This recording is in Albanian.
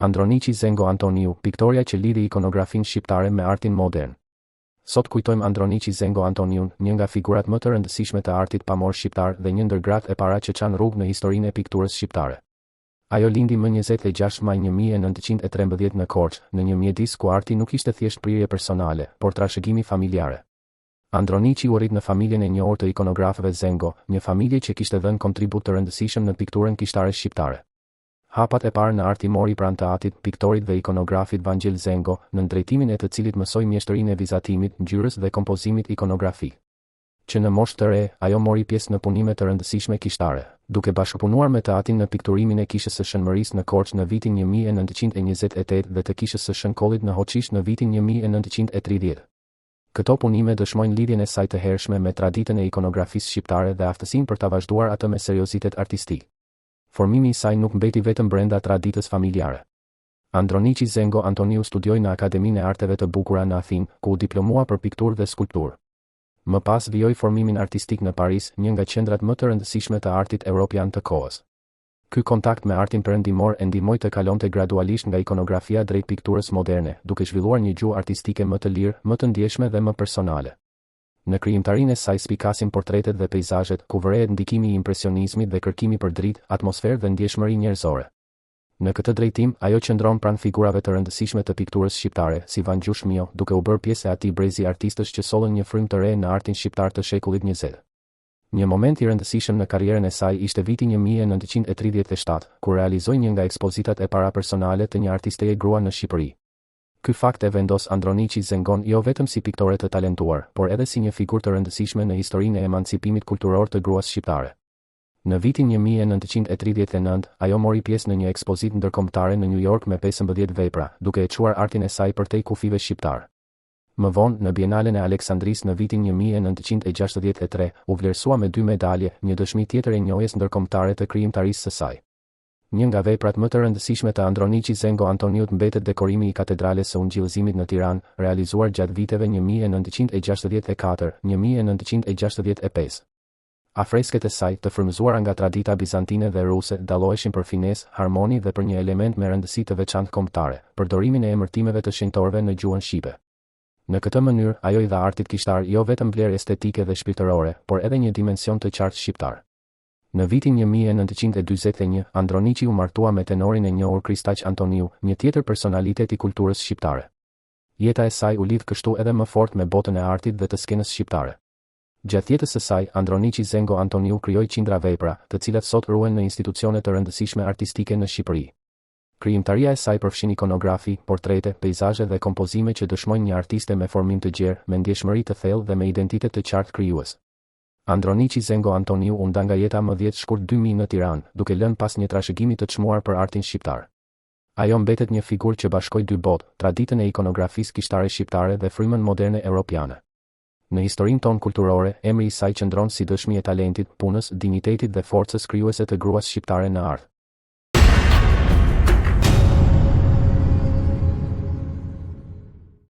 Androniqi Zengo Antoniu, piktoria që lidhi ikonografinë shqiptare me artin modern. Sot kujtojmë Androniqi Zengo Antoniun, një nga figurat më të rëndësishme të artit pamor shqiptar dhe një ndër gratë e para që çan rrugë në historinë e pikturës shqiptare. Ajo lindi më 26 maj 1913 në Korçë, në një mjedis ku arti nuk ishte thjesht prirje personale, por trashëgimi familjare. Androniqi u rrit në familjen e njohur të ikonografëve Zengo, një familje që kishte dhënë kontribut të rëndësishëm në pikturën kishtare shqiptare. Hapat e parë në art i mori pranë të atit, piktorit dhe ikonografit Vangel Zengo, në drejtimin e të cilit mësoi mjeshtërinë e vizatimit, ngjyrës dhe kompozimit ikonografik. Që në moshë të re, ajo mori pjesë në punime të rëndësishme kishtare, duke bashkëpunuar me të atin në pikturimin e kishës së Shënmërisë në Korçë në vitin 1928 dhe të kishës së Shënkollit në Hoqish në vitin 1930. Këto punime dëshmojnë lidhjen e saj të hershme me traditën e ikonografisë shqiptare dhe aftësinë për ta vazhduar atë me seriozitet artistik. Formimi i saj nuk mbeti vetëm brenda traditës familjare. Androniqi Zengo Antoniu studioi në Akademinë e Arteve të Bukura në Athinë, ku u diplomua për pikturë dhe skulpturë. Më pas vijoi formimin artistik në Paris, një nga qendrat më të rëndësishme të artit evropian të kohës. Ky kontakt me artin perëndimor e ndihmoi të kalonte gradualisht nga ikonografia drejt pikturës moderne, duke zhvilluar një gjuhë artistike më të lirë, më të ndjeshme dhe më personale. Në krijimtarinë e saj spikasin portretet dhe peizazhet, ku vërehet ndikimi i impresionizmit dhe kërkimi për dritë, atmosferë dhe ndjeshmëri njerëzore. Në këtë drejtim, ajo qëndron pranë figurave të rëndësishme të pikturës shqiptare, si Vangjush Mio, duke u bërë pjesë e atij brezi artistësh që sollën një frymë të re në artin shqiptar të shekullit 20. Një moment i rëndësishëm në karrierën e saj ishte viti 1937, kur realizoi një nga ekspozitat e para personale të një artisteje grua në Shqipëri. Ky fakt e vendos Androniqi Zengon jo vetëm si piktore të talentuar, por edhe si një figurë të rëndësishme në historinë e emancipimit kulturor të gruas shqiptare. Në vitin 1939, ajo mori pjesë në një ekspozitë ndërkombëtare në New York me 15 vepra, duke e çuar artin e saj përtej kufive shqiptar. Më vonë, në Bienalen e Aleksandrisë në vitin 1963, u vlerësua me 2 medalje, një dëshmi tjetër e njohjes ndërkombëtare të krijimtarisë së saj. Një nga veprat më të rëndësishme të Androniqi Zengo Antoniut mbetet dekorimi i katedrales së Ungjillëzimit në Tiranë, realizuar gjatë viteve 1964-1965. Afresket e saj, të frymëzuara nga tradita bizantine dhe ruse, dalloheshin për finesë, harmoni dhe për një element me rëndësi të veçantë kombëtare, përdorimin e emërtimeve të shenjtorëve në gjuhën shqipe. Në këtë mënyrë, ajo i dha artit kishtar jo vetëm vlerë estetike dhe shpirtërore, por edhe një dimension të qartë shqiptar. Në vitin 1941, Androniqi u martua me tenorin e njohur Kristaq Antoniu, një tjetër personalitet i kulturës shqiptare. Jeta e saj u lidh kështu edhe më fort me botën e artit dhe të skenës shqiptare. Gjatë jetës së saj, Androniqi Zengo Antoniu krijoi qindra vepra, të cilat sot ruhen në institucione të rëndësishme artistike në Shqipëri. Krijimtaria e saj përfshin ikonografi, portrete, peizazhe dhe kompozime që dëshmojnë një artiste me formim të gjerë, me ndjeshmëri të thellë dhe me identitet të qartë krijues. Androniqi Zengo Antoniu u nda nga jeta më 10 shkurt 2000 në Tiranë, duke lënë pas një trashëgimi të çmuar për artin shqiptar. Ajo mbetet një figurë që bashkoi dy botë, traditën e ikonografisë kishtare shqiptare dhe frymën moderne europiane. Në historinë tonë kulturore, emri i saj qëndron si dëshmi e talentit, punës, dinjitetit dhe forcës krijuese të gruas shqiptare në art.